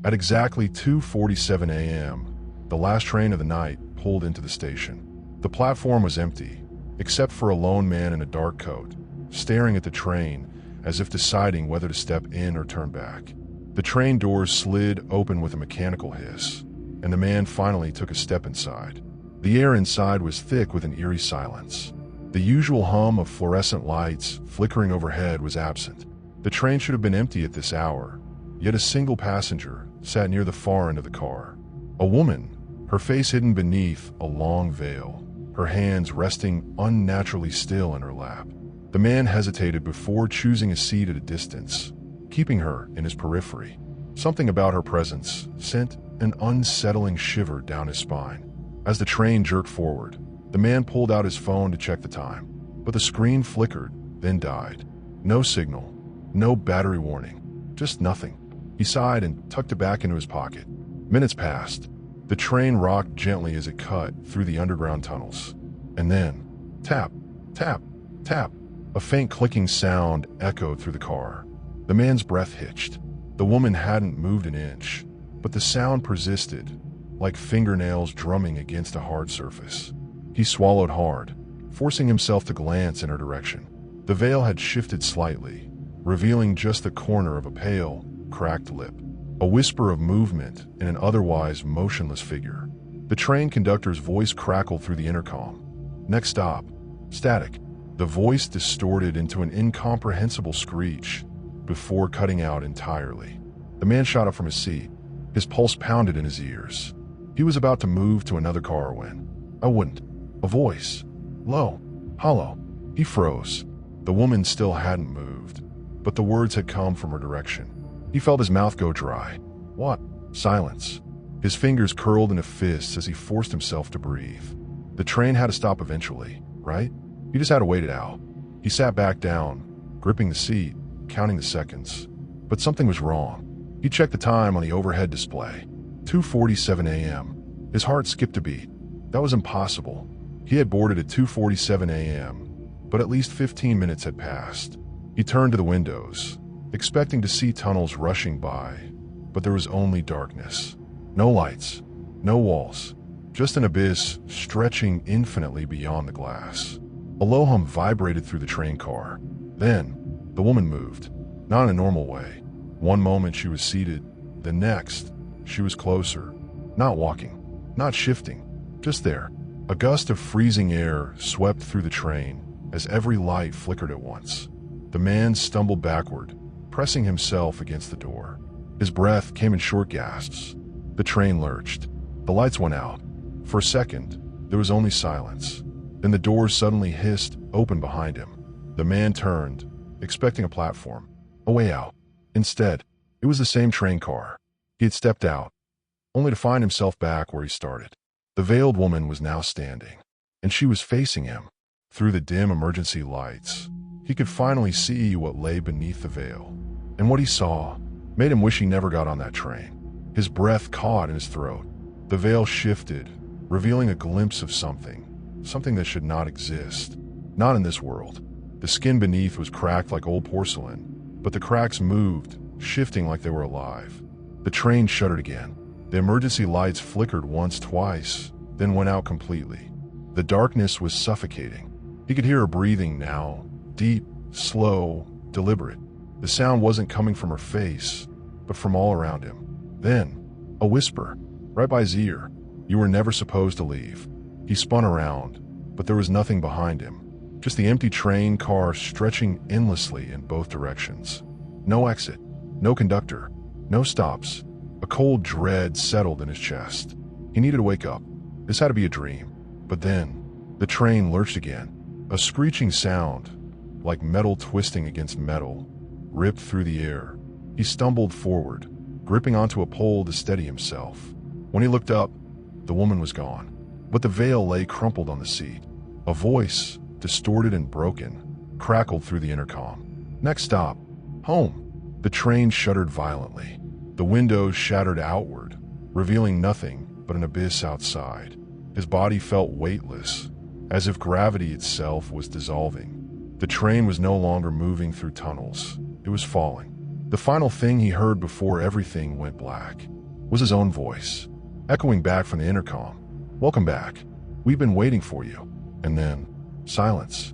At exactly 2:47 a.m., the last train of the night pulled into the station. The platform was empty, except for a lone man in a dark coat, staring at the train as if deciding whether to step in or turn back. The train doors slid open with a mechanical hiss, and the man finally took a step inside. The air inside was thick with an eerie silence. The usual hum of fluorescent lights flickering overhead was absent. The train should have been empty at this hour, yet a single passenger sat near the far end of the car. A woman, her face hidden beneath a long veil, her hands resting unnaturally still in her lap. The man hesitated before choosing a seat at a distance, keeping her in his periphery. Something about her presence sent an unsettling shiver down his spine. As the train jerked forward, the man pulled out his phone to check the time, but the screen flickered, then died. No signal, no battery warning, just nothing. He sighed and tucked it back into his pocket. Minutes passed. The train rocked gently as it cut through the underground tunnels. And then, tap, tap, tap. A faint clicking sound echoed through the car. The man's breath hitched. The woman hadn't moved an inch, but the sound persisted, like fingernails drumming against a hard surface. He swallowed hard, forcing himself to glance in her direction. The veil had shifted slightly, revealing just the corner of a pale, cracked lip. A whisper of movement in an otherwise motionless figure. The train conductor's voice crackled through the intercom. Next stop, static. The voice distorted into an incomprehensible screech before cutting out entirely. The man shot up from his seat. His pulse pounded in his ears. He was about to move to another car when, I wouldn't. A voice. Low. Hollow. He froze. The woman still hadn't moved, but the words had come from her direction. He felt his mouth go dry. What? Silence. His fingers curled into fists as he forced himself to breathe. The train had to stop eventually, right? He just had to wait it out. He sat back down, gripping the seat, counting the seconds. But something was wrong. He checked the time on the overhead display. 2:47 a.m. His heart skipped a beat. That was impossible. He had boarded at 2:47 a.m., but at least 15 minutes had passed. He turned to the windows, expecting to see tunnels rushing by, but there was only darkness. No lights, no walls, just an abyss stretching infinitely beyond the glass. A low hum vibrated through the train car. Then, the woman moved, not in a normal way. One moment she was seated, the next, she was closer, not walking, not shifting, just there. A gust of freezing air swept through the train as every light flickered at once. The man stumbled backward, pressing himself against the door. His breath came in short gasps. The train lurched. The lights went out. For a second, there was only silence. Then the doors suddenly hissed open behind him. The man turned, expecting a platform, a way out. Instead, it was the same train car. He had stepped out, only to find himself back where he started. The veiled woman was now standing, and she was facing him. Through the dim emergency lights, he could finally see what lay beneath the veil. And what he saw made him wish he never got on that train. His breath caught in his throat. The veil shifted, revealing a glimpse of something that should not exist. Not in this world. The skin beneath was cracked like old porcelain, but the cracks moved, shifting like they were alive. The train shuddered again. The emergency lights flickered once, twice, then went out completely. The darkness was suffocating. He could hear her breathing now, deep, slow, deliberate. The sound wasn't coming from her face, but from all around him. Then, a whisper, right by his ear. You were never supposed to leave. He spun around, but there was nothing behind him. Just the empty train car stretching endlessly in both directions. No exit, no conductor, no stops. A cold dread settled in his chest. He needed to wake up. This had to be a dream. But then, the train lurched again. A screeching sound, like metal twisting against metal, ripped through the air. He stumbled forward, gripping onto a pole to steady himself. When he looked up, the woman was gone. But the veil lay crumpled on the seat. A voice, distorted and broken, crackled through the intercom. Next stop, home. The train shuddered violently. The windows shattered outward, revealing nothing but an abyss outside. His body felt weightless, as if gravity itself was dissolving. The train was no longer moving through tunnels. It was falling. The final thing he heard before everything went black was his own voice, echoing back from the intercom. "Welcome back. We've been waiting for you." And then, silence.